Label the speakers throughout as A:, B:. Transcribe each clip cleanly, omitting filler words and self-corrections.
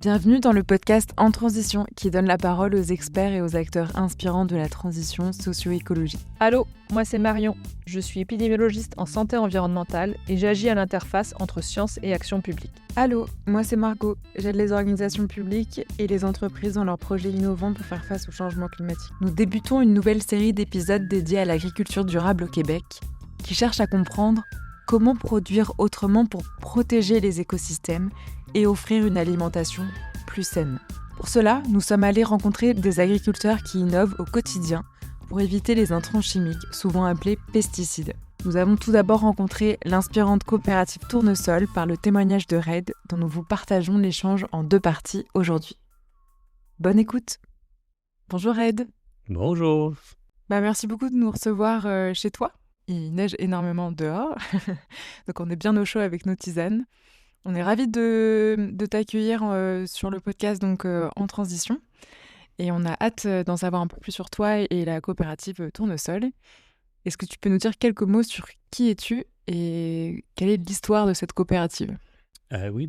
A: Bienvenue dans le podcast En Transition qui donne la parole aux experts et aux acteurs inspirants de la transition socio-écologique.
B: Allô, moi c'est Marion. Je suis épidémiologiste en santé environnementale et j'agis à l'interface entre sciences et action publique.
A: Allô, moi c'est Margot. J'aide les organisations publiques et les entreprises dans leurs projets innovants pour faire face au changement climatique. Nous débutons une nouvelle série d'épisodes dédiés à l'agriculture durable au Québec qui cherche à comprendre comment produire autrement pour protéger les écosystèmes et offrir une alimentation plus saine. Pour cela, nous sommes allés rencontrer des agriculteurs qui innovent au quotidien pour éviter les intrants chimiques, souvent appelés pesticides. Nous avons tout d'abord rencontré l'inspirante coopérative Tournesol par le témoignage de Red, dont nous vous partageons l'échange en 2 parties aujourd'hui. Bonne écoute. Bonjour Red.
C: Bonjour.
A: Merci beaucoup de nous recevoir chez toi. Il neige énormément dehors, donc on est bien au chaud avec nos tisanes. On est ravis de t'accueillir sur le podcast En Transition. Et on a hâte d'en savoir un peu plus sur toi et la coopérative Tournesol. Est-ce que tu peux nous dire quelques mots sur qui es-tu et quelle est l'histoire de cette coopérative?
C: Oui,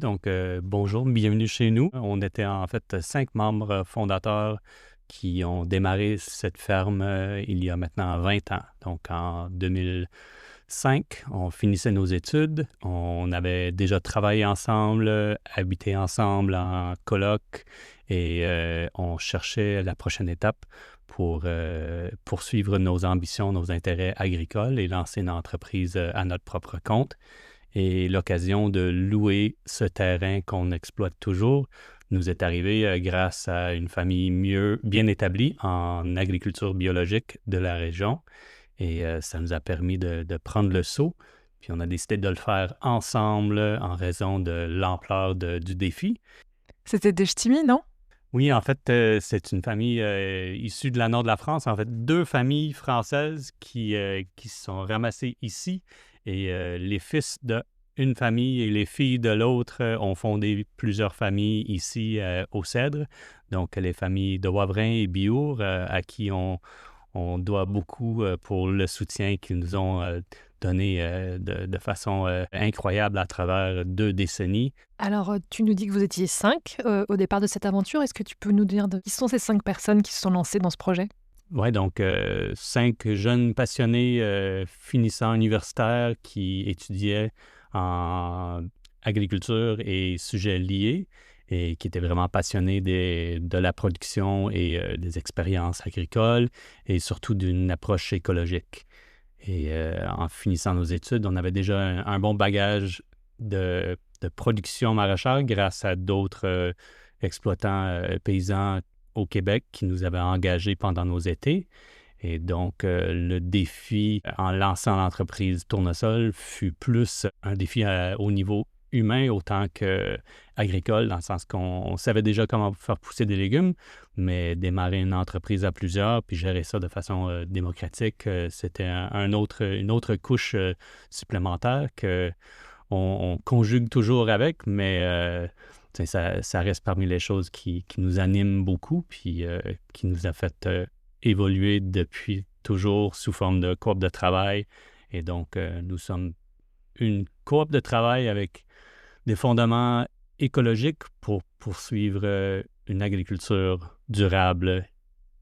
C: bonjour, bienvenue chez nous. On était en fait 5 membres fondateurs qui ont démarré cette ferme il y a maintenant 20 ans. Donc en 2005, on finissait nos études, on avait déjà travaillé ensemble, habité ensemble en coloc et on cherchait la prochaine étape pour poursuivre nos ambitions, nos intérêts agricoles et lancer une entreprise à notre propre compte. Et l'occasion de louer ce terrain qu'on exploite toujours nous est arrivée grâce à une famille bien établie en agriculture biologique de la région. Et ça nous a permis de prendre le saut. Puis on a décidé de le faire ensemble en raison de l'ampleur du défi.
A: C'était des ch'timis, non?
C: Oui, en fait, c'est une famille issue de la nord de la France. En fait, 2 familles françaises qui se sont ramassées ici. Et les fils d'une famille et les filles de l'autre ont fondé plusieurs familles ici au Cèdre. Donc, les familles de Wavrin et Biour, à qui on doit beaucoup pour le soutien qu'ils nous ont donné de façon incroyable à travers 2 décennies.
B: Alors, tu nous dis que vous étiez 5 au départ de cette aventure. Est-ce que tu peux nous dire qui sont ces 5 personnes qui se sont lancées dans ce projet?
C: Oui, donc 5 jeunes passionnés finissants universitaires qui étudiaient en agriculture et sujets liés et qui étaient vraiment passionnés de la production et des expériences agricoles et surtout d'une approche écologique. Et en finissant nos études, on avait déjà un bon bagage de production maraîchère grâce à d'autres exploitants paysans au Québec qui nous avaient engagés pendant nos étés. Et donc, le défi en lançant l'entreprise Tournesol fut plus un défi au niveau humain autant qu'agricole, dans le sens qu'on savait déjà comment faire pousser des légumes, mais démarrer une entreprise à plusieurs puis gérer ça de façon démocratique, c'était une autre couche supplémentaire qu'on conjugue toujours avec, mais ça reste parmi les choses qui nous animent beaucoup puis qui nous a fait évoluer depuis toujours sous forme de coop de travail. Et donc, nous sommes une coop de travail avec des fondements écologiques pour poursuivre une agriculture durable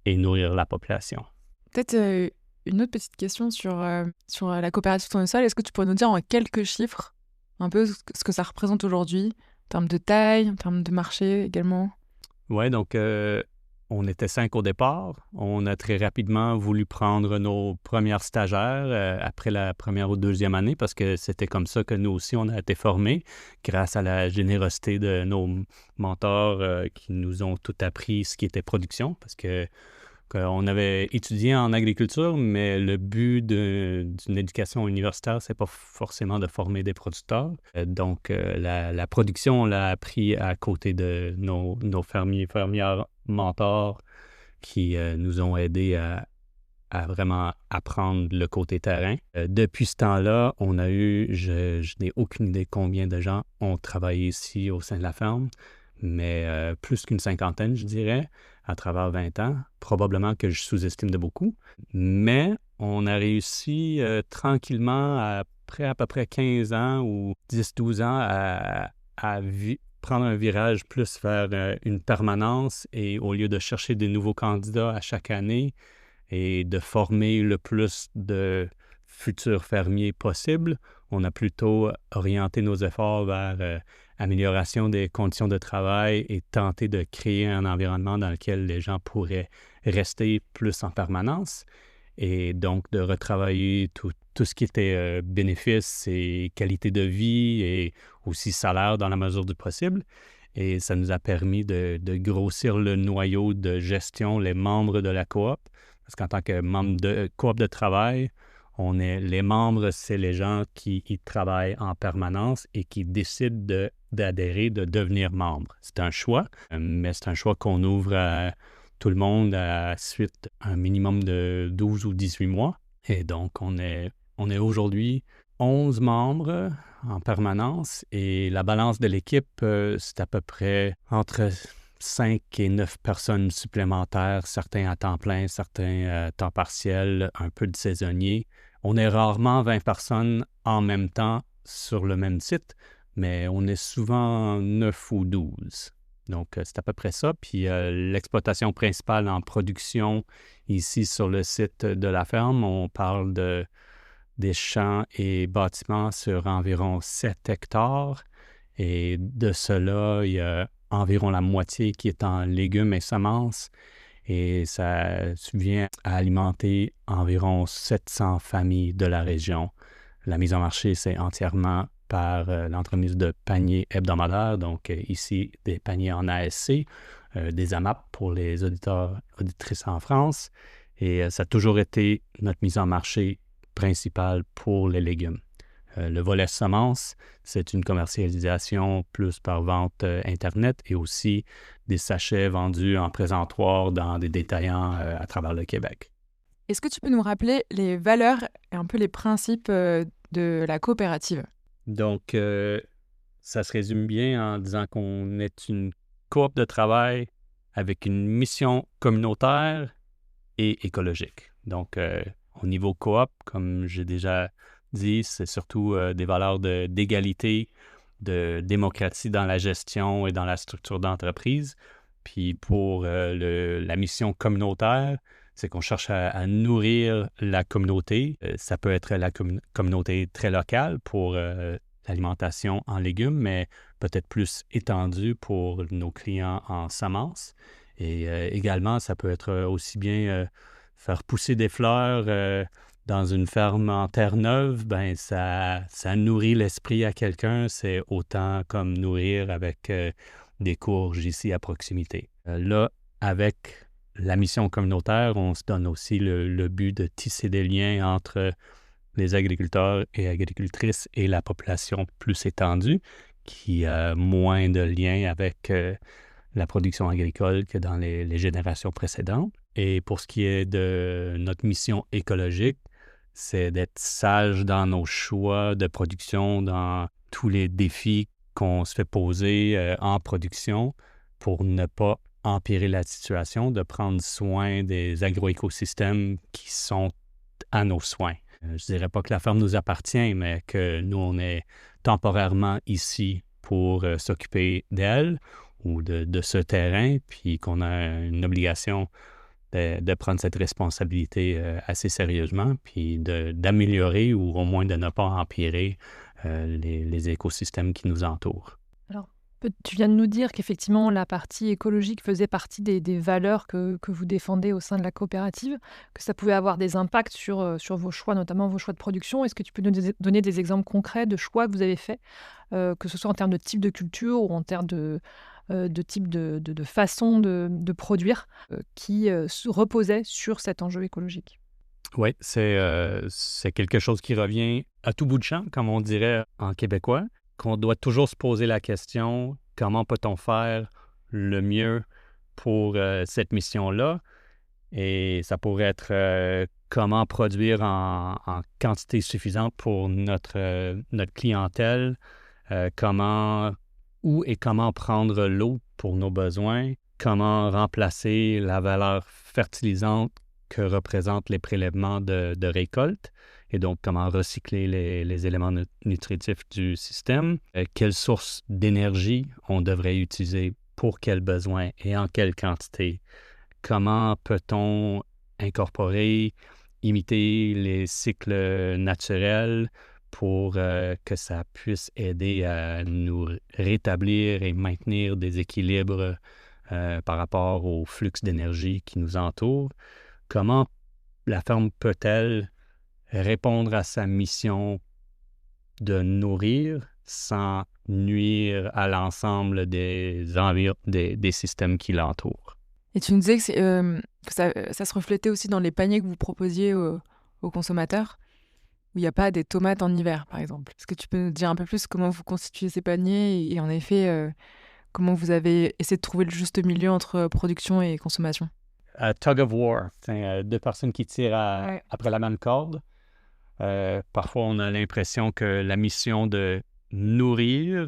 C: et nourrir la population.
A: Peut-être une autre petite question sur la coopérative Tournesol. Est-ce que tu pourrais nous dire en quelques chiffres un peu ce que ça représente aujourd'hui, en termes de taille, en termes de marché également?
C: Oui, donc on était 5 au départ. On a très rapidement voulu prendre nos premières stagiaires après la première ou deuxième année parce que c'était comme ça que nous aussi, on a été formés grâce à la générosité de nos mentors qui nous ont tout appris ce qui était production parce qu'on avait étudié en agriculture, mais le but d'une éducation universitaire, c'est pas forcément de former des producteurs. Donc, la production, on l'a appris à côté de nos fermières mentors qui nous ont aidés à vraiment apprendre le côté terrain. Depuis ce temps-là, on a eu, je n'ai aucune idée combien de gens ont travaillé ici au sein de la ferme, mais plus qu'une 50aine, je dirais, à travers 20 ans. Probablement que je sous-estime de beaucoup. Mais on a réussi tranquillement, après à peu près 15 ans ou 10-12 ans, à prendre un virage plus vers une permanence et au lieu de chercher des nouveaux candidats à chaque année et de former le plus de futurs fermiers possible, on a plutôt orienté nos efforts vers amélioration des conditions de travail et tenter de créer un environnement dans lequel les gens pourraient rester plus en permanence et donc de retravailler tout ce qui était bénéfices et qualité de vie et aussi salaire dans la mesure du possible. Et ça nous a permis de grossir le noyau de gestion, les membres de la coop. Parce qu'en tant que membre de coop de travail, les membres, c'est les gens qui y travaillent en permanence et qui décident d'adhérer, de devenir membre. C'est un choix, mais c'est un choix qu'on ouvre à tout le monde à suite un minimum de 12 ou 18 mois. Et donc, on est aujourd'hui 11 membres en permanence et la balance de l'équipe, c'est à peu près entre 5 et 9 personnes supplémentaires, certains à temps plein, certains à temps partiel, un peu de saisonniers. On est rarement 20 personnes en même temps sur le même site, mais on est souvent 9 ou 12. Donc, c'est à peu près ça. Puis, l'exploitation principale en production ici sur le site de la ferme, on parle des champs et bâtiments sur environ 7 hectares. Et de cela, il y a environ la moitié qui est en légumes et semences. Et ça vient à alimenter environ 700 familles de la région. La mise en marché, c'est entièrement par l'entremise de paniers hebdomadaires, donc ici des paniers en ASC, des AMAP pour les auditrices en France. Et ça a toujours été notre mise en marché principale pour les légumes. Le volet semences, c'est une commercialisation plus par vente Internet et aussi des sachets vendus en présentoir dans des détaillants à travers le Québec.
A: Est-ce que tu peux nous rappeler les valeurs et un peu les principes de la coopérative?
C: Donc, ça se résume bien en disant qu'on est une coop de travail avec une mission communautaire et écologique. Donc, au niveau coop, comme j'ai déjà dit, c'est surtout des valeurs d'égalité, de démocratie dans la gestion et dans la structure d'entreprise. Puis pour la mission communautaire, c'est qu'on cherche à nourrir la communauté. Ça peut être la communauté très locale pour l'alimentation en légumes, mais peut-être plus étendue pour nos clients en semences. Et également, ça peut être aussi bien faire pousser des fleurs dans une ferme en terre neuve, ben ça nourrit l'esprit à quelqu'un. C'est autant comme nourrir avec des courges ici à proximité. Là, avec la mission communautaire, on se donne aussi le but de tisser des liens entre les agriculteurs et agricultrices et la population plus étendue, qui a moins de liens avec la production agricole que dans les générations précédentes. Et pour ce qui est de notre mission écologique, c'est d'être sage dans nos choix de production, dans tous les défis qu'on se fait poser en production pour ne pas empirer la situation, de prendre soin des agroécosystèmes qui sont à nos soins. Je dirais pas que la ferme nous appartient, mais que nous, on est temporairement ici pour s'occuper d'elle ou de ce terrain, puis qu'on a une obligation de prendre cette responsabilité assez sérieusement, puis d'améliorer ou au moins de ne pas empirer les écosystèmes qui nous entourent.
B: Alors, tu viens de nous dire qu'effectivement, la partie écologique faisait partie des valeurs que vous défendez au sein de la coopérative, que ça pouvait avoir des impacts sur vos choix, notamment vos choix de production. Est-ce que tu peux nous donner des exemples concrets de choix que vous avez faits, que ce soit en termes de type de culture ou en termes de type de façon de produire qui se reposait sur cet enjeu écologique?
C: Oui, c'est quelque chose qui revient à tout bout de champ, comme on dirait en québécois, qu'on doit toujours se poser la question, comment peut-on faire le mieux pour cette mission-là? Et ça pourrait être comment produire en quantité suffisante pour notre clientèle, où et comment prendre l'eau pour nos besoins, comment remplacer la valeur fertilisante que représentent les prélèvements de récolte et donc comment recycler les éléments nutritifs du système, quelles sources d'énergie on devrait utiliser pour quels besoins et en quelle quantité, comment peut-on incorporer, imiter les cycles naturels pour que ça puisse aider à nous rétablir et maintenir des équilibres par rapport au flux d'énergie qui nous entoure. Comment la ferme peut-elle répondre à sa mission de nourrir sans nuire à l'ensemble des systèmes qui l'entourent?
A: Et tu nous disais que ça se reflétait aussi dans les paniers que vous proposiez aux consommateurs, où il n'y a pas des tomates en hiver, par exemple. Est-ce que tu peux nous dire un peu plus comment vous constituez ces paniers et en effet, comment vous avez essayé de trouver le juste milieu entre production et consommation?
C: Tug of war, deux personnes qui tirent après la même corde. Parfois, on a l'impression que la mission de nourrir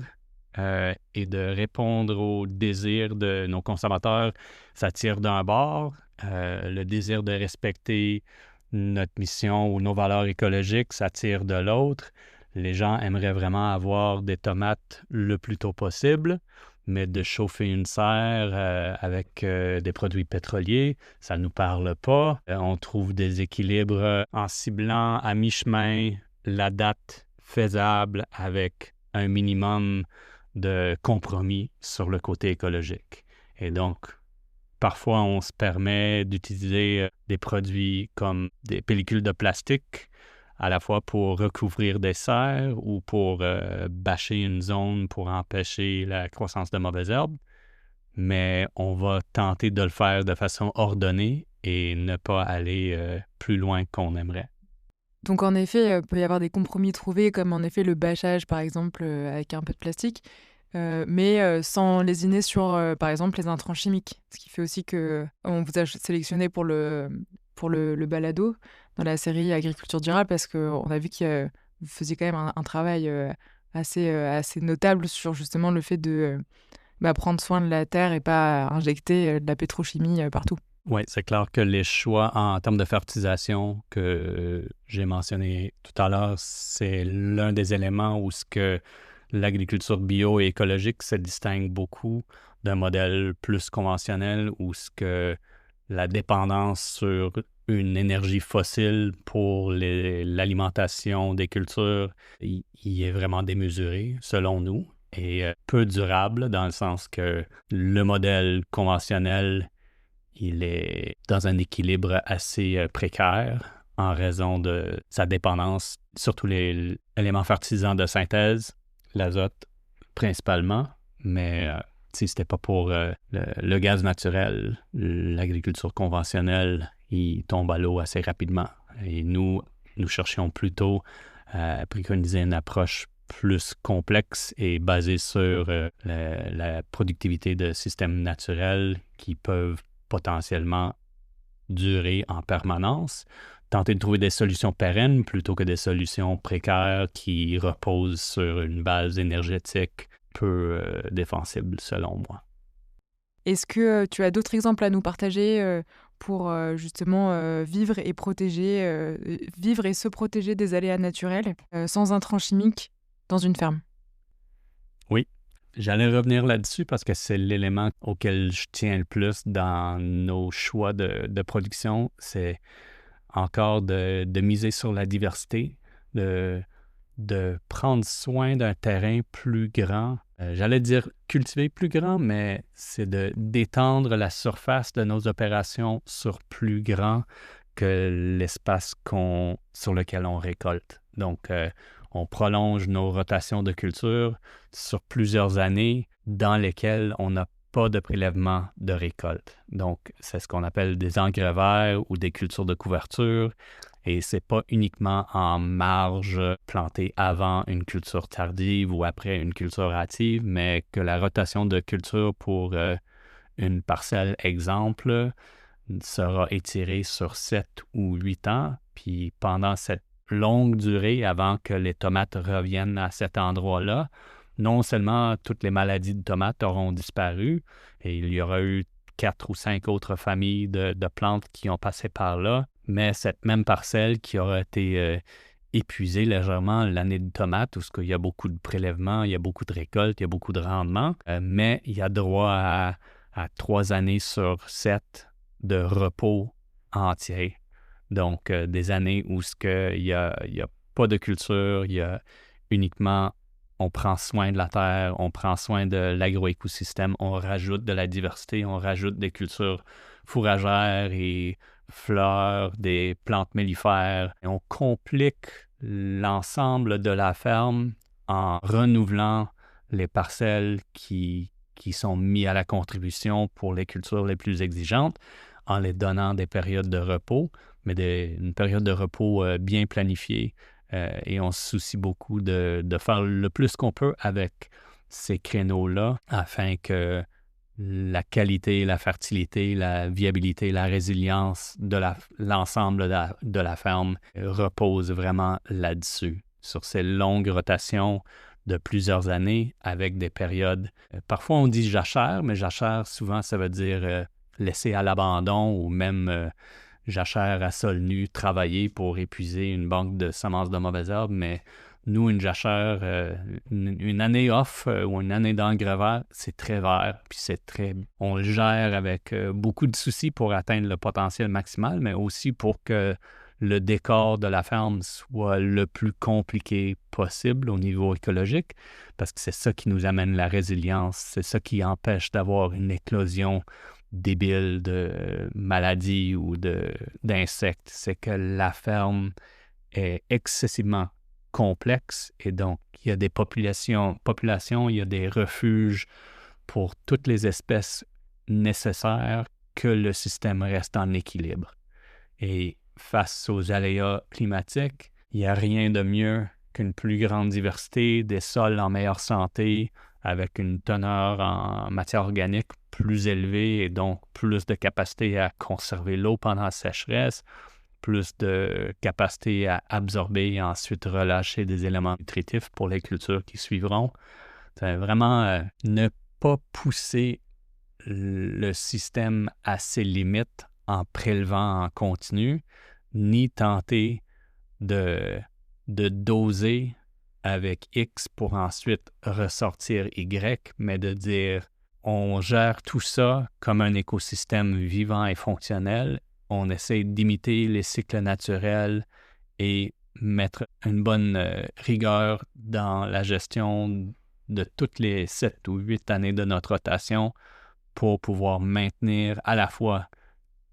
C: et de répondre aux désirs de nos consommateurs, ça tire d'un bord. Le désir de respecter notre mission ou nos valeurs écologiques, ça tire de l'autre. Les gens aimeraient vraiment avoir des tomates le plus tôt possible, mais de chauffer une serre avec des produits pétroliers, ça ne nous parle pas. On trouve des équilibres en ciblant à mi-chemin la date faisable avec un minimum de compromis sur le côté écologique. Et donc, parfois, on se permet d'utiliser des produits comme des pellicules de plastique, à la fois pour recouvrir des serres ou pour bâcher une zone pour empêcher la croissance de mauvaises herbes. Mais on va tenter de le faire de façon ordonnée et ne pas aller plus loin qu'on aimerait.
A: Donc en effet, il peut y avoir des compromis trouvés, comme en effet le bâchage, par exemple, avec un peu de plastique, mais sans lésiner sur, par exemple, les intrants chimiques. Ce qui fait aussi qu'on vous a sélectionné pour le balado dans la série Agriculture durable, parce qu'on a vu que vous faisiez quand même un travail assez notable sur justement le fait de prendre soin de la terre et pas injecter de la pétrochimie partout.
C: Oui, c'est clair que les choix en termes de fertilisation que j'ai mentionné tout à l'heure, c'est l'un des éléments où ce que l'agriculture bio et écologique se distingue beaucoup d'un modèle plus conventionnel où ce que la dépendance sur une énergie fossile pour l'alimentation des cultures y est vraiment démesurée, selon nous, et peu durable dans le sens que le modèle conventionnel, il est dans un équilibre assez précaire en raison de sa dépendance, surtout les éléments fertilisants de synthèse, l'azote principalement, mais si c'était pas pour le gaz naturel, l'agriculture conventionnelle, il tombe à l'eau assez rapidement. Et nous cherchions plutôt à préconiser une approche plus complexe et basée sur la productivité de systèmes naturels qui peuvent potentiellement durer en permanence, tenter de trouver des solutions pérennes plutôt que des solutions précaires qui reposent sur une base énergétique peu défensible, selon moi.
A: Est-ce que tu as d'autres exemples à nous partager pour justement vivre et se protéger des aléas naturels sans intrants chimiques dans une ferme? Oui.
C: J'allais revenir là-dessus parce que c'est l'élément auquel je tiens le plus dans nos choix de production. C'est encore de miser sur la diversité, de prendre soin d'un terrain plus grand. J'allais dire cultiver plus grand, mais c'est d'étendre la surface de nos opérations sur plus grand que l'espace sur lequel on récolte. Donc, on prolonge nos rotations de culture sur plusieurs années dans lesquelles on n'a pas de prélèvement de récolte. Donc, c'est ce qu'on appelle des engrais verts ou des cultures de couverture. Et c'est pas uniquement en marge plantée avant une culture tardive ou après une culture hâtive, mais que la rotation de culture pour une parcelle exemple sera étirée sur 7 ou 8 ans. Puis pendant cette longue durée, avant que les tomates reviennent à cet endroit-là, non seulement toutes les maladies de tomates auront disparu, et il y aura eu 4 ou 5 autres familles de plantes qui ont passé par là, mais cette même parcelle qui aura été épuisé légèrement l'année de tomates, où il y a beaucoup de prélèvements, il y a beaucoup de récoltes, il y a beaucoup de rendements, mais il y a droit à 3 années sur 7 de repos entier. Donc, des années où il y a pas de culture, il y a uniquement, on prend soin de la terre, on prend soin de l'agroécosystème, on rajoute de la diversité, on rajoute des cultures fourragères et fleurs, des plantes mellifères. Et on complique l'ensemble de la ferme en renouvelant les parcelles qui sont mises à la contribution pour les cultures les plus exigeantes, en les donnant des périodes de repos, mais une période de repos bien planifiée. Et on se soucie beaucoup de faire le plus qu'on peut avec ces créneaux-là afin que la qualité, la fertilité, la viabilité, la résilience de l'ensemble de la ferme repose vraiment là-dessus, sur ces longues rotations de plusieurs années avec des périodes. Parfois, on dit jachère, mais jachère, souvent, ça veut dire laisser à l'abandon ou même jachère à sol nu, travailler pour épuiser une banque de semences de mauvaises herbes, mais nous, une jachère, une année off ou une année d'engrais vert, c'est très vert, puis on le gère avec beaucoup de soucis pour atteindre le potentiel maximal, mais aussi pour que le décor de la ferme soit le plus compliqué possible au niveau écologique, parce que c'est ça qui nous amène la résilience, c'est ça qui empêche d'avoir une éclosion débile de maladies ou d'insectes, c'est que la ferme est excessivement complexe et donc il y a des populations, il y a des refuges pour toutes les espèces nécessaires que le système reste en équilibre. Et face aux aléas climatiques, il n'y a rien de mieux qu'une plus grande diversité, des sols en meilleure santé, avec une teneur en matière organique plus élevée et donc plus de capacité à conserver l'eau pendant la sécheresse, plus de capacité à absorber et ensuite relâcher des éléments nutritifs pour les cultures qui suivront. C'est vraiment ne pas pousser le système à ses limites en prélevant en continu, ni tenter de doser avec X pour ensuite ressortir Y, mais de dire on gère tout ça comme un écosystème vivant et fonctionnel. On essaie d'imiter les cycles naturels et mettre une bonne rigueur dans la gestion de toutes les 7 ou 8 années de notre rotation pour pouvoir maintenir à la fois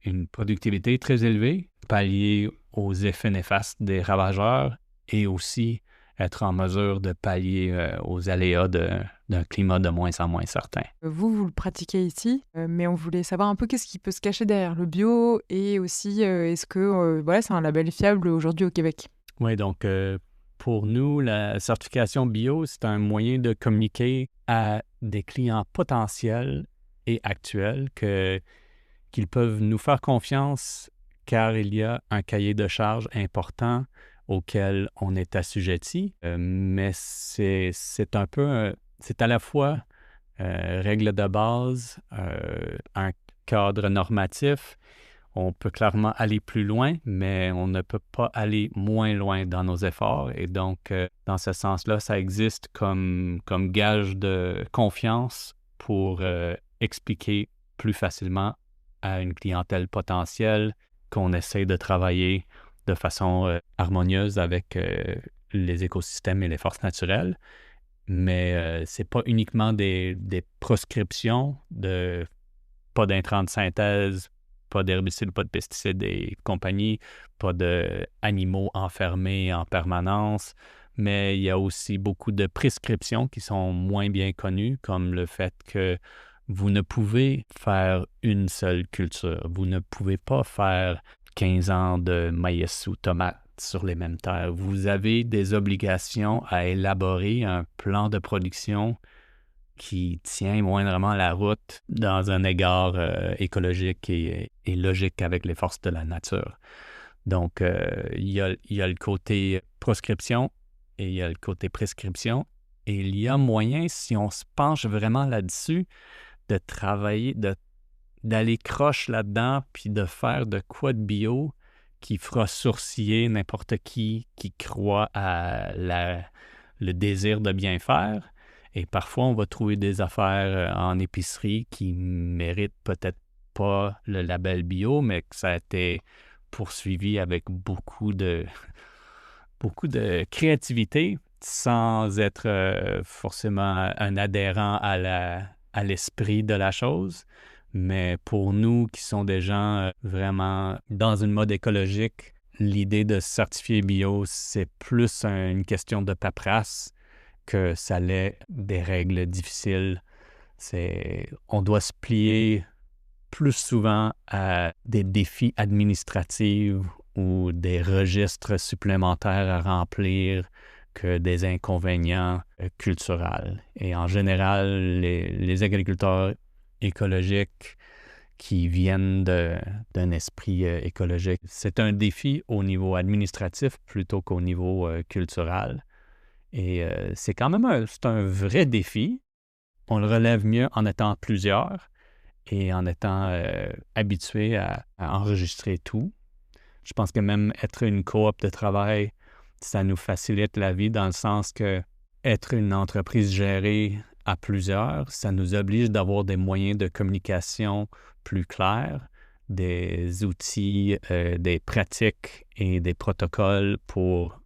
C: une productivité très élevée, pallier aux effets néfastes des ravageurs et aussi être en mesure de pallier aux aléas d'un climat de moins en moins certain.
A: Vous le pratiquez ici, mais on voulait savoir un peu qu'est-ce qui peut se cacher derrière le bio et aussi est-ce que c'est un label fiable aujourd'hui au Québec?
C: Oui, donc pour nous, la certification bio, c'est un moyen de communiquer à des clients potentiels et actuels qu'ils peuvent nous faire confiance car il y a un cahier de charges important auquel on est assujetti, mais c'est un peu, c'est à la fois règle de base, un cadre normatif. On peut clairement aller plus loin, mais on ne peut pas aller moins loin dans nos efforts. Et donc, dans ce sens-là, ça existe comme gage de confiance pour expliquer plus facilement à une clientèle potentielle qu'on essaie de travailler de façon harmonieuse avec les écosystèmes et les forces naturelles. Mais ce n'est pas uniquement des proscriptions de pas d'intrants de synthèse, pas d'herbicides, pas de pesticides et compagnie, pas d'animaux enfermés en permanence, mais il y a aussi beaucoup de prescriptions qui sont moins bien connues, comme le fait que vous ne pouvez faire une seule culture. Vous ne pouvez pas faire 15 ans de maïs ou tomates sur les mêmes terres. Vous avez des obligations à élaborer un plan de production qui tient moindrement la route dans un égard écologique et logique avec les forces de la nature. Donc, il y a le côté proscription et il y a le côté prescription. Et il y a moyen, si on se penche vraiment là-dessus, de travailler, d'aller croche là-dedans, puis de faire de quoi de bio qui fera sourciller n'importe qui croit à le désir de bien faire. Et parfois, on va trouver des affaires en épicerie qui méritent peut-être pas le label bio, mais que ça a été poursuivi avec beaucoup de créativité sans être forcément un adhérent à l'esprit de la chose. Mais pour nous qui sont des gens vraiment dans une mode écologique, l'idée de se certifier bio, c'est plus une question de paperasse que ça l'est des règles difficiles. On doit se plier plus souvent à des défis administratifs ou des registres supplémentaires à remplir que des inconvénients culturels. Et en général, les agriculteurs écologiques qui viennent d'un esprit écologique, c'est un défi au niveau administratif plutôt qu'au niveau culturel. Et c'est quand même c'est un vrai défi. On le relève mieux en étant plusieurs et en étant habitué à enregistrer tout. Je pense que même être une coop de travail, ça nous facilite la vie dans le sens que être une entreprise gérée à plusieurs, ça nous oblige d'avoir des moyens de communication plus clairs, des outils, des pratiques et des protocoles pour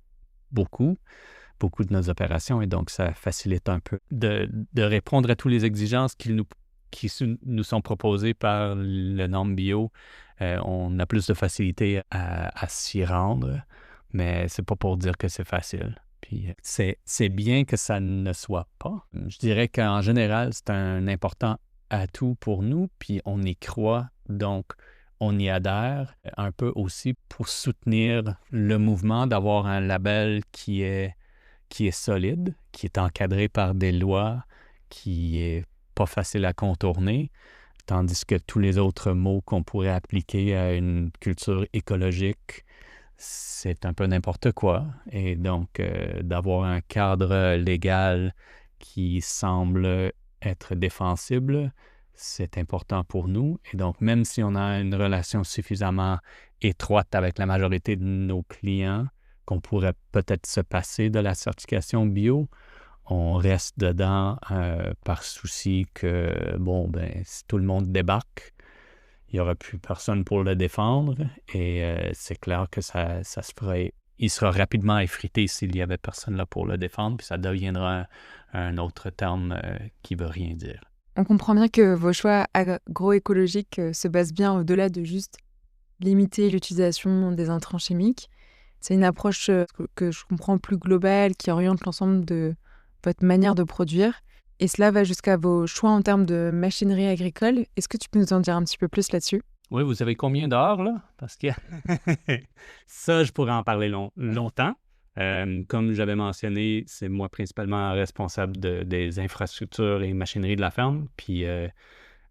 C: beaucoup de nos opérations. Et donc, ça facilite un peu de répondre à toutes les exigences qui nous sont proposées par le norme bio. On a plus de facilité à s'y rendre, mais c'est pas pour dire que c'est facile. Puis c'est bien que ça ne soit pas. Je dirais qu'en général, c'est un important atout pour nous, puis on y croit, donc on y adhère un peu aussi pour soutenir le mouvement d'avoir un label qui est solide, qui est encadré par des lois, qui est pas facile à contourner, tandis que tous les autres mots qu'on pourrait appliquer à une culture écologique, c'est un peu n'importe quoi. Et donc, d'avoir un cadre légal qui semble être défensible, c'est important pour nous. Et donc, même si on a une relation suffisamment étroite avec la majorité de nos clients, qu'on pourrait peut-être se passer de la certification bio, on reste dedans par souci que, si tout le monde débarque, il n'y aura plus personne pour le défendre et c'est clair que ça se ferait. Il sera rapidement effrité s'il n'y avait personne là pour le défendre, puis ça deviendra un autre terme qui ne veut rien dire.
A: On comprend bien que vos choix agroécologiques se basent bien au-delà de juste limiter l'utilisation des intrants chimiques. C'est une approche que je comprends plus globale, qui oriente l'ensemble de votre manière de produire. Et cela va jusqu'à vos choix en termes de machinerie agricole. Est-ce que tu peux nous en dire un petit peu plus là-dessus?
C: Oui, vous savez combien d'heures, là? Parce que ça, je pourrais en parler longtemps. Comme j'avais mentionné, c'est moi principalement responsable des infrastructures et machineries de la ferme. Puis,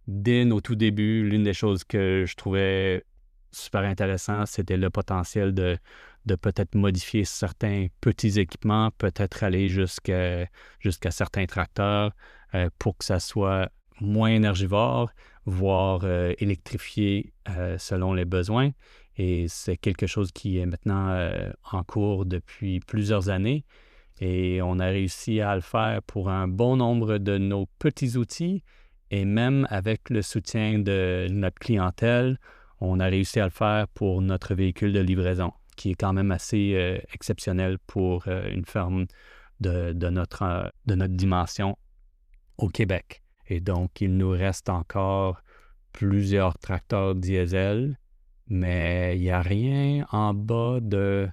C: dès nos tout débuts, l'une des choses que je trouvais super intéressant, c'était le potentiel de peut-être modifier certains petits équipements, peut-être aller jusqu'à certains tracteurs pour que ça soit moins énergivore, voire électrifié selon les besoins. Et c'est quelque chose qui est maintenant en cours depuis plusieurs années. Et on a réussi à le faire pour un bon nombre de nos petits outils. Et même avec le soutien de notre clientèle, on a réussi à le faire pour notre véhicule de livraison, qui est quand même assez exceptionnel pour une ferme de notre dimension au Québec. Et donc, il nous reste encore plusieurs tracteurs diesel, mais il n'y a rien en bas de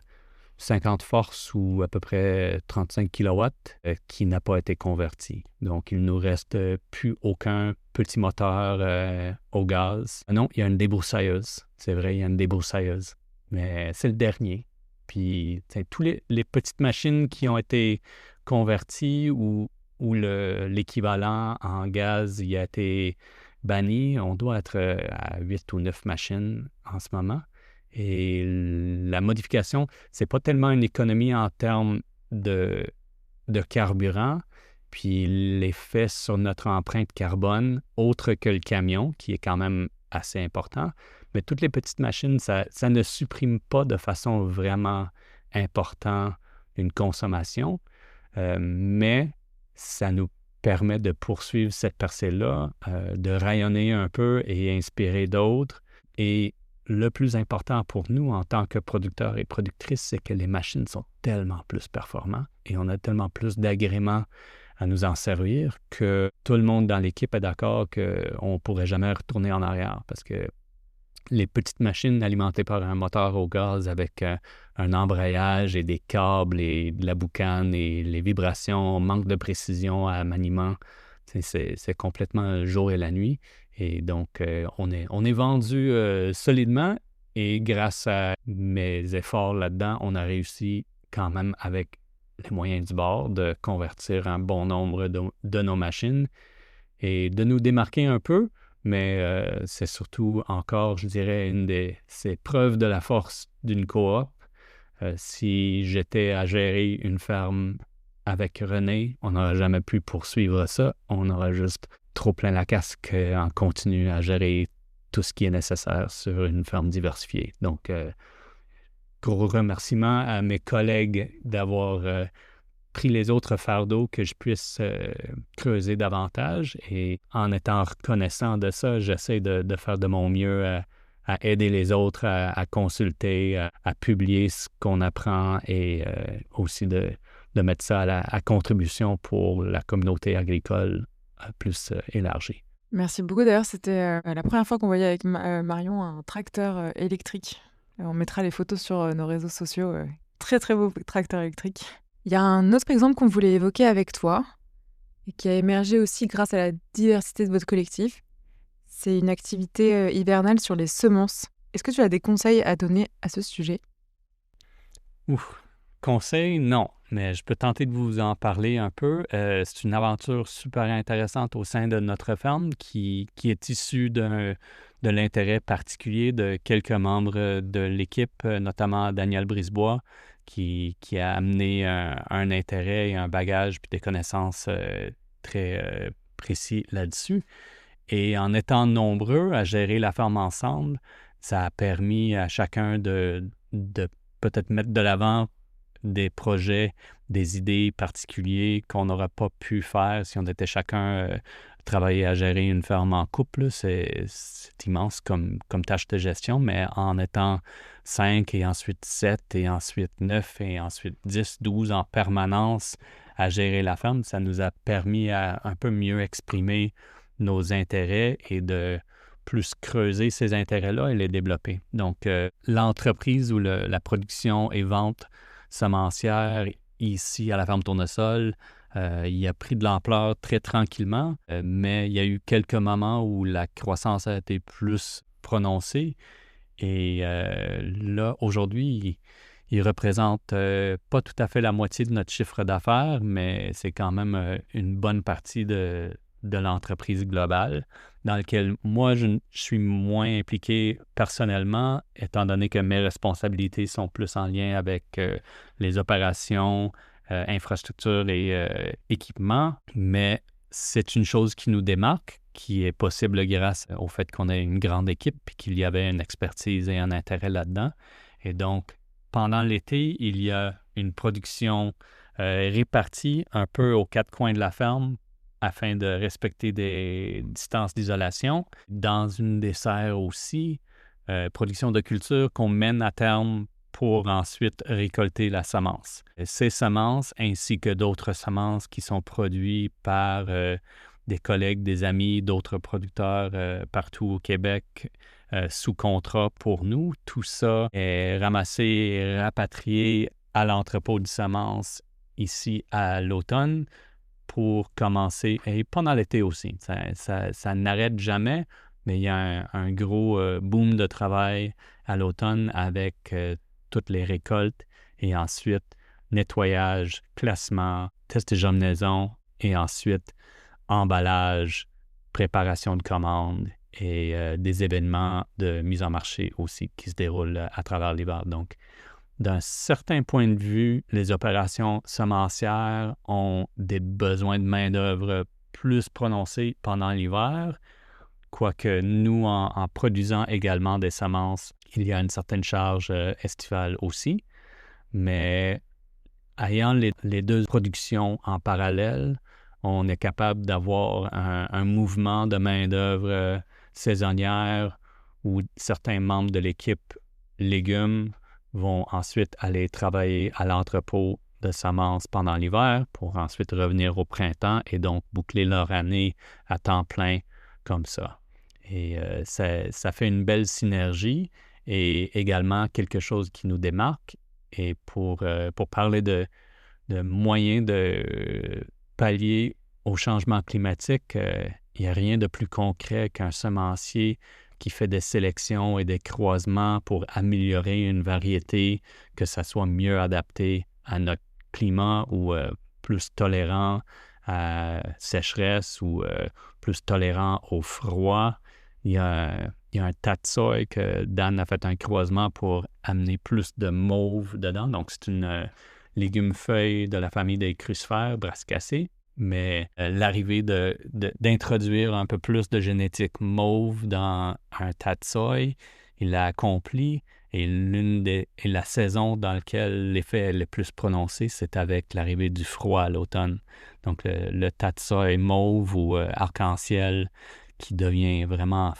C: 50 forces ou à peu près 35 kilowatts qui n'a pas été converti. Donc, il ne nous reste plus aucun petit moteur au gaz. Non, il y a une débroussailleuse. C'est vrai, il y a une débroussailleuse. Mais c'est le dernier. Puis, toutes les petites machines qui ont été converties ou l'équivalent en gaz y a été banni, on doit être à 8 ou 9 machines en ce moment. Et la modification, c'est pas tellement une économie en termes de carburant, puis l'effet sur notre empreinte carbone, autre que le camion, qui est quand même assez important, Mais toutes les petites machines, ça ne supprime pas de façon vraiment importante une consommation, mais ça nous permet de poursuivre cette percée-là, de rayonner un peu et inspirer d'autres. Et le plus important pour nous en tant que producteurs et productrices, c'est que les machines sont tellement plus performantes et on a tellement plus d'agréments à nous en servir que tout le monde dans l'équipe est d'accord qu'on ne pourrait jamais retourner en arrière parce que les petites machines alimentées par un moteur au gaz avec un embrayage et des câbles et de la boucane et les vibrations, manque de précision à maniement, c'est complètement le jour et la nuit. Et donc, on est vendu solidement et grâce à mes efforts là-dedans, on a réussi quand même avec les moyens du bord de convertir un bon nombre de nos machines et de nous démarquer un peu. Mais c'est surtout encore, je dirais, ces preuves de la force d'une coop. Si j'étais à gérer une ferme avec René, on n'aurait jamais pu poursuivre ça. On aurait juste trop plein la casque en continu à gérer tout ce qui est nécessaire sur une ferme diversifiée. Donc, gros remerciement à mes collègues d'avoir pris les autres fardeaux que je puisse creuser davantage. Et en étant reconnaissant de ça, j'essaie de faire de mon mieux à aider les autres, à consulter, à publier ce qu'on apprend et aussi de mettre ça à contribution pour la communauté agricole plus élargie.
A: Merci beaucoup. D'ailleurs, c'était la première fois qu'on voyait avec Marion un tracteur électrique. On mettra les photos sur nos réseaux sociaux. Très, très beau tracteur électrique. Il y a un autre exemple qu'on voulait évoquer avec toi et qui a émergé aussi grâce à la diversité de votre collectif. C'est une activité hivernale sur les semences. Est-ce que tu as des conseils à donner à ce sujet?
C: Conseils, non, mais je peux tenter de vous en parler un peu. C'est une aventure super intéressante au sein de notre ferme qui est issue de l'intérêt particulier de quelques membres de l'équipe, notamment Daniel Brisebois, qui a amené un intérêt et un bagage puis des connaissances très précis là-dessus. Et en étant nombreux à gérer la ferme ensemble, ça a permis à chacun de peut-être mettre de l'avant des projets, des idées particulières qu'on n'aurait pas pu faire si on était chacun travailler à gérer une ferme en couple. C'est immense comme tâche de gestion, mais en étant 5 et ensuite 7 et ensuite 9 et ensuite 10, 12 en permanence à gérer la ferme, ça nous a permis à un peu mieux exprimer nos intérêts et de plus creuser ces intérêts-là et les développer. Donc, l'entreprise ou la production et vente semencière ici à la ferme Tournesol, il a pris de l'ampleur très tranquillement, mais il y a eu quelques moments où la croissance a été plus prononcée. Et là, aujourd'hui, il représente pas tout à fait la moitié de notre chiffre d'affaires, mais c'est quand même une bonne partie de l'entreprise globale, dans laquelle moi, je suis moins impliqué personnellement, étant donné que mes responsabilités sont plus en lien avec les opérations, infrastructures et équipements, mais c'est une chose qui nous démarque, qui est possible grâce au fait qu'on ait une grande équipe et qu'il y avait une expertise et un intérêt là-dedans. Et donc, pendant l'été, il y a une production répartie un peu aux quatre coins de la ferme afin de respecter des distances d'isolation. Dans une des serres aussi, production de culture qu'on mène à terme pour ensuite récolter la semence. Ces semences, ainsi que d'autres semences qui sont produites par des collègues, des amis, d'autres producteurs partout au Québec sous contrat pour nous, tout ça est ramassé et rapatrié à l'entrepôt de semences ici à l'automne pour commencer, et pendant l'été aussi. Ça n'arrête jamais, mais il y a un gros boom de travail à l'automne avec toutes les récoltes et ensuite nettoyage, classement, test de germinaison et ensuite emballage, préparation de commandes et des événements de mise en marché aussi qui se déroulent à travers l'hiver. Donc, d'un certain point de vue, les opérations semencières ont des besoins de main-d'œuvre plus prononcés pendant l'hiver, quoique nous, en produisant également des semences, il y a une certaine charge estivale aussi. Mais ayant les deux productions en parallèle, on est capable d'avoir un mouvement de main-d'œuvre saisonnière où certains membres de l'équipe légumes vont ensuite aller travailler à l'entrepôt de semences pendant l'hiver pour ensuite revenir au printemps et donc boucler leur année à temps plein comme ça. Et ça fait une belle synergie et également quelque chose qui nous démarque. Et pour parler de moyens de pallier au changement climatique, il n'y a rien de plus concret qu'un semencier qui fait des sélections et des croisements pour améliorer une variété, que ça soit mieux adapté à notre climat ou plus tolérant à sécheresse ou plus tolérant au froid. Il y a un tatsoi que Dan a fait un croisement pour amener plus de mauve dedans. Donc, c'est une légume feuille de la famille des crucifères, brassicacées. Mais l'arrivée d'introduire un peu plus de génétique mauve dans un tatsoi, il l'a accompli. Et la saison dans laquelle l'effet est le plus prononcé, c'est avec l'arrivée du froid à l'automne. Donc, le tatsoi mauve ou arc-en-ciel qui devient vraiment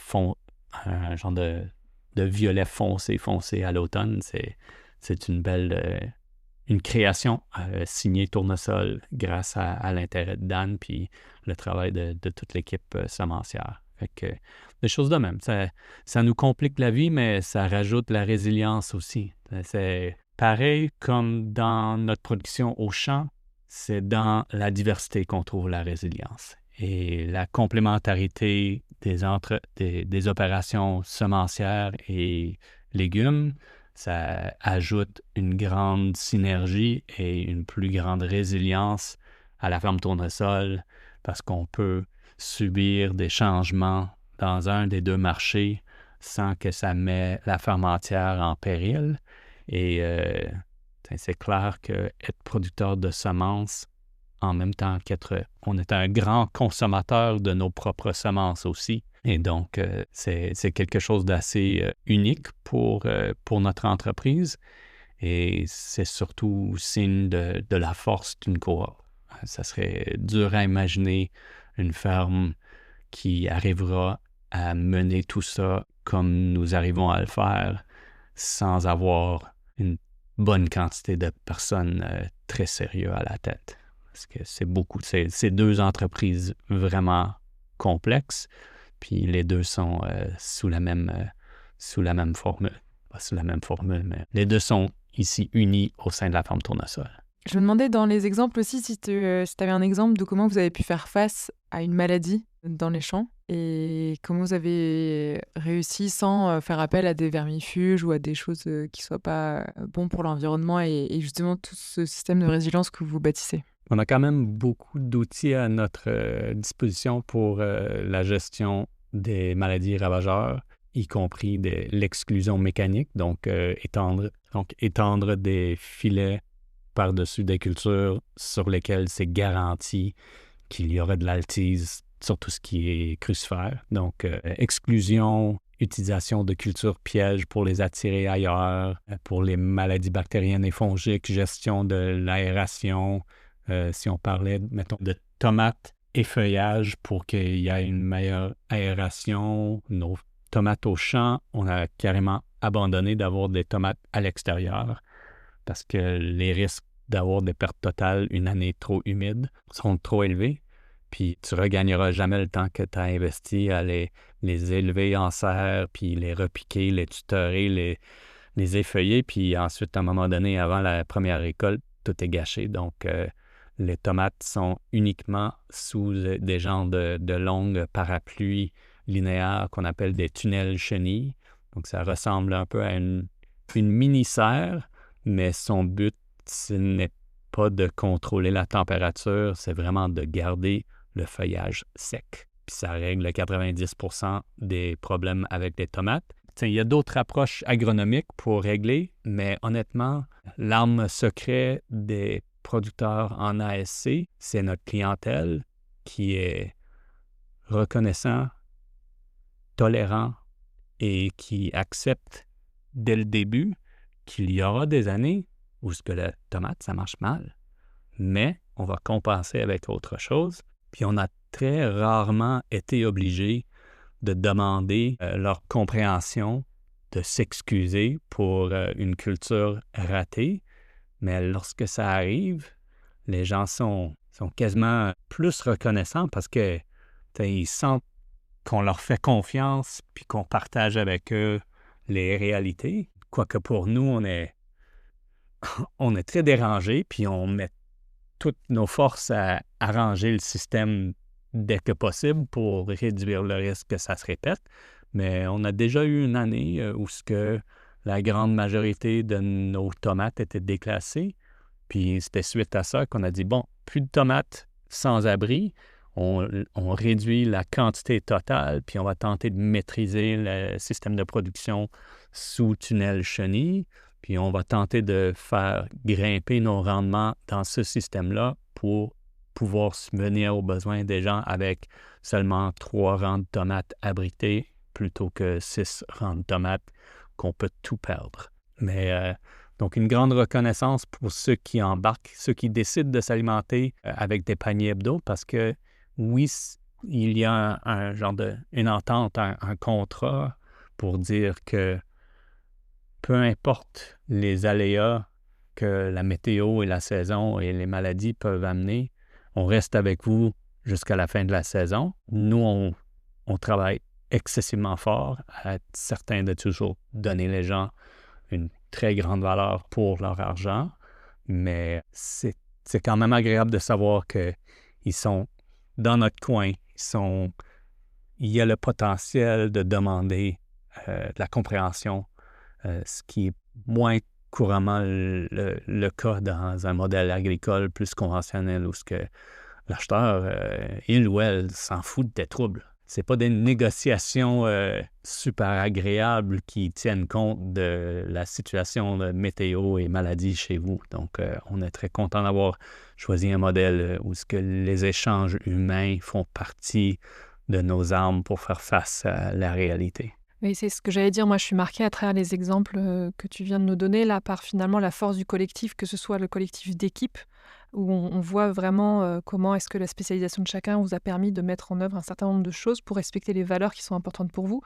C: un genre de violet foncé à l'automne, c'est une belle... une création signée Tournesol grâce à l'intérêt de Dan puis le travail de toute l'équipe semencière. Fait que des choses de même. Ça nous complique la vie, mais ça rajoute la résilience aussi. C'est pareil comme dans notre production au champ, c'est dans la diversité qu'on trouve la résilience. Et la complémentarité des opérations semencières et légumes, ça ajoute une grande synergie et une plus grande résilience à la ferme Tournesol parce qu'on peut subir des changements dans un des deux marchés sans que ça mette la ferme entière en péril. Et c'est clair qu'être producteur de semences, en même temps on est un grand consommateur de nos propres semences aussi. Et donc, c'est quelque chose d'assez unique pour notre entreprise et c'est surtout signe de la force d'une coop. Ça serait dur à imaginer une ferme qui arrivera à mener tout ça comme nous arrivons à le faire sans avoir une bonne quantité de personnes très sérieuses à la tête. Parce que c'est deux entreprises vraiment complexes. Puis les deux sont sous la même formule. Pas sous la même formule, mais les deux sont ici unis au sein de la ferme Tournesol.
A: Je me demandais dans les exemples aussi si tu avais un exemple de comment vous avez pu faire face à une maladie dans les champs et comment vous avez réussi sans faire appel à des vermifuges ou à des choses qui ne soient pas bons pour l'environnement et justement tout ce système de résilience que vous bâtissez.
C: On a quand même beaucoup d'outils à notre disposition pour la gestion des maladies ravageurs, y compris l'exclusion mécanique, donc étendre des filets par-dessus des cultures sur lesquelles c'est garanti qu'il y aura de l'altise sur tout ce qui est crucifère. Donc, exclusion, utilisation de cultures pièges pour les attirer ailleurs, pour les maladies bactériennes et fongiques, gestion de l'aération. Si on parlait, mettons, de tomates et feuillage pour qu'il y ait une meilleure aération, nos tomates au champ, on a carrément abandonné d'avoir des tomates à l'extérieur parce que les risques d'avoir des pertes totales une année trop humide sont trop élevés. Puis tu ne regagneras jamais le temps que tu as investi à les élever en serre, puis les repiquer, les tutorer, les effeuiller. Puis ensuite, à un moment donné, avant la première récolte, tout est gâché. Donc, les tomates sont uniquement sous des genres de longues parapluies linéaires qu'on appelle des tunnels chenilles. Donc, ça ressemble un peu à une mini-serre, mais son but, ce n'est pas de contrôler la température, c'est vraiment de garder le feuillage sec. Puis ça règle 90% des problèmes avec les tomates. Il y a d'autres approches agronomiques pour régler, mais honnêtement, l'arme secrète des producteurs en ASC, c'est notre clientèle qui est reconnaissant tolérants et qui acceptent dès le début qu'il y aura des années où ce que la tomate, ça marche mal, mais on va compenser avec autre chose. Puis on a très rarement été obligés de demander leur compréhension, de s'excuser pour une culture ratée. Mais lorsque ça arrive, les gens sont quasiment plus reconnaissants parce que ils sentent qu'on leur fait confiance puis qu'on partage avec eux les réalités. Quoique pour nous, on est très dérangés puis on met toutes nos forces à arranger le système dès que possible pour réduire le risque que ça se répète. Mais on a déjà eu une année où la grande majorité de nos tomates étaient déclassées. Puis c'était suite à ça qu'on a dit, bon, plus de tomates sans abri, on réduit la quantité totale, puis on va tenter de maîtriser le système de production sous tunnel chenille, puis on va tenter de faire grimper nos rendements dans ce système-là pour pouvoir subvenir aux besoins des gens avec seulement 3 rangs de tomates abrités plutôt que 6 rangs de tomates qu'on peut tout perdre. Mais donc une grande reconnaissance pour ceux qui embarquent, ceux qui décident de s'alimenter avec des paniers hebdo parce que oui, il y a un genre une entente, un contrat pour dire que peu importe les aléas que la météo et la saison et les maladies peuvent amener, on reste avec vous jusqu'à la fin de la saison. Nous, on travaille excessivement fort à être certain de toujours donner les gens une très grande valeur pour leur argent, mais c'est quand même agréable de savoir qu'ils sont dans notre coin. Il y a le potentiel de demander de la compréhension, ce qui est moins couramment le cas dans un modèle agricole plus conventionnel où l'acheteur, il ou elle, s'en fout des troubles. C'est pas des négociations super agréables qui tiennent compte de la situation de météo et maladie chez vous. Donc, on est très content d'avoir choisi un modèle où les échanges humains font partie de nos armes pour faire face à la réalité.
B: Oui, c'est ce que j'allais dire. Moi, je suis marquée à travers les exemples que tu viens de nous donner, là, par finalement la force du collectif, que ce soit le collectif d'équipe, où on voit vraiment comment est-ce que la spécialisation de chacun vous a permis de mettre en œuvre un certain nombre de choses pour respecter les valeurs qui sont importantes pour vous,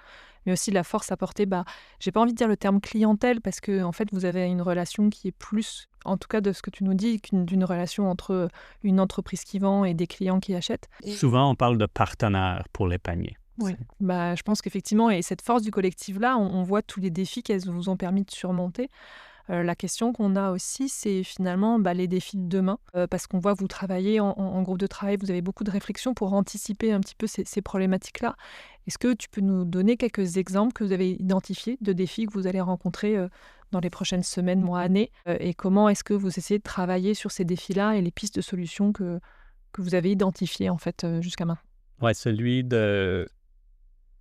B: mais aussi la force apportée, j'ai pas envie de dire le terme clientèle, parce que en fait, vous avez une relation qui est plus, en tout cas de ce que tu nous dis, d'une relation entre une entreprise qui vend et des clients qui achètent.
C: Souvent, on parle de partenaires pour les paniers.
B: Oui, je pense qu'effectivement, et cette force du collectif-là, on voit tous les défis qu'elles vous ont permis de surmonter. La question qu'on a aussi, c'est finalement les défis de demain, parce qu'on voit que vous travaillez en groupe de travail, vous avez beaucoup de réflexions pour anticiper un petit peu ces problématiques-là. Est-ce que tu peux nous donner quelques exemples que vous avez identifiés de défis que vous allez rencontrer dans les prochaines semaines, mois, années, et comment est-ce que vous essayez de travailler sur ces défis-là et les pistes de solutions que vous avez identifiées en fait jusqu'à maintenant?
C: Oui, celui de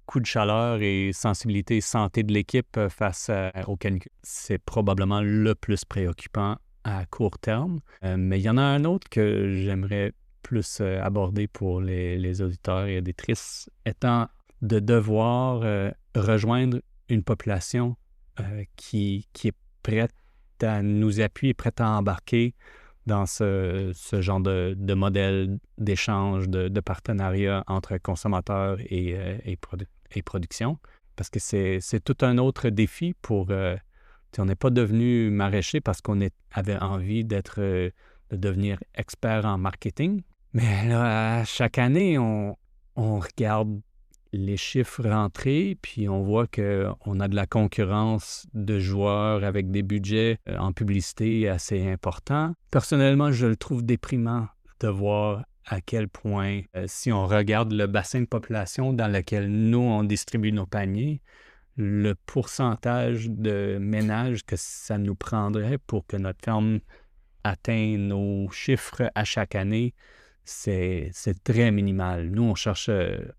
C: coup de chaleur et sensibilité santé de l'équipe face au canicule, c'est probablement le plus préoccupant à court terme. Mais il y en a un autre que j'aimerais plus aborder pour les auditeurs et auditrices, étant de devoir rejoindre une population qui est prête à nous appuyer, prête à embarquer dans ce genre de modèle d'échange, de partenariat entre consommateurs et production. Parce que c'est tout un autre défi pour... on n'est pas devenu maraîcher parce qu'on avait envie de devenir expert en marketing. Mais là, chaque année, on regarde les chiffres rentrés, puis on voit qu'on a de la concurrence de joueurs avec des budgets en publicité assez importants. Personnellement, je le trouve déprimant de voir à quel point, si on regarde le bassin de population dans lequel nous, on distribue nos paniers, le pourcentage de ménages que ça nous prendrait pour que notre ferme atteigne nos chiffres à chaque année, c'est très minimal. Nous, on cherche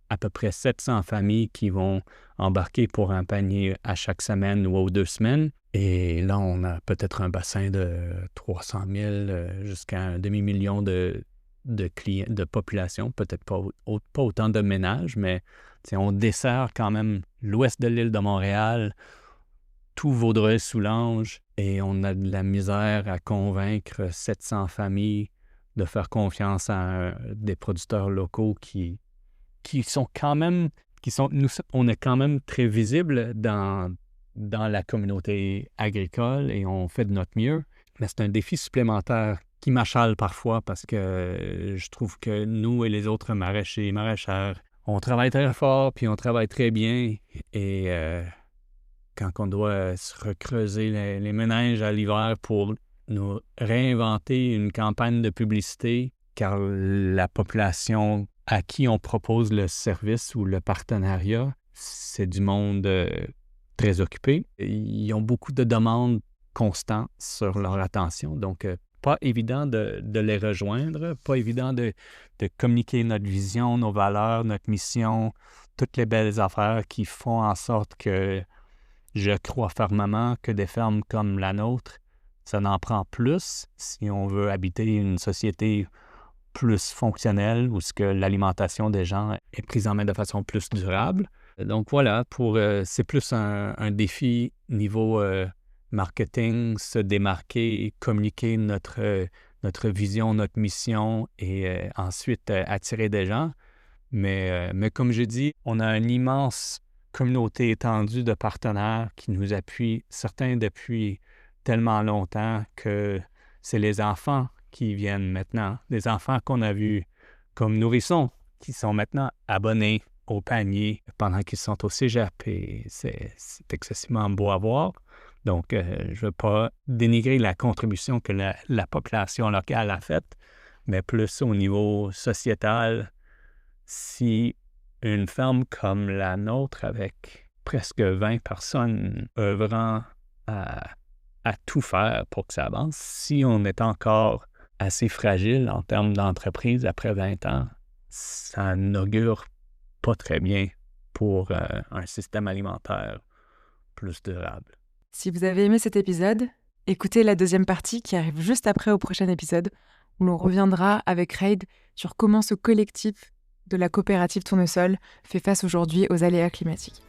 C: à peu près 700 familles qui vont embarquer pour un panier à chaque semaine ou aux 2 semaines. Et là, on a peut-être un bassin de 300 000 jusqu'à un demi-million de clients, de population. Peut-être pas autant de ménages, mais On dessert quand même l'ouest de l'île de Montréal, tout Vaudreuil-Soulanges, et on a de la misère à convaincre 700 familles de faire confiance à des producteurs locaux qui sont quand même, on est quand même très visible dans la communauté agricole et on fait de notre mieux. Mais c'est un défi supplémentaire qui m'achale parfois parce que je trouve que nous et les autres maraîchers et maraîchères, on travaille très fort puis on travaille très bien et quand on doit se recreuser les méninges à l'hiver pour nous réinventer une campagne de publicité, car la population à qui on propose le service ou le partenariat, c'est du monde très occupé. Ils ont beaucoup de demandes constantes sur leur attention, donc pas évident de les rejoindre, pas évident de communiquer notre vision, nos valeurs, notre mission, toutes les belles affaires qui font en sorte que je crois fermement que des fermes comme la nôtre, ça en prend plus si on veut habiter une société plus fonctionnelle où ce que l'alimentation des gens est prise en main de façon plus durable. Donc voilà, c'est plus un défi niveau marketing, se démarquer et communiquer notre vision, notre mission et ensuite attirer des gens. Mais comme j'ai dit, on a une immense communauté étendue de partenaires qui nous appuient, certains depuis tellement longtemps que c'est les enfants qui viennent maintenant, des enfants qu'on a vus comme nourrissons, qui sont maintenant abonnés au panier pendant qu'ils sont au cégep et c'est excessivement beau à voir. Donc, je ne veux pas dénigrer la contribution que la population locale a faite, mais plus au niveau sociétal, si une ferme comme la nôtre, avec presque 20 personnes œuvrant à tout faire pour que ça avance, si on est encore assez fragile en termes d'entreprise après 20 ans, ça n'augure pas très bien pour un système alimentaire plus durable.
A: Si vous avez aimé cet épisode, écoutez la deuxième partie qui arrive juste après au prochain épisode, où l'on reviendra avec Reid sur comment ce collectif de la coopérative Tournesol fait face aujourd'hui aux aléas climatiques.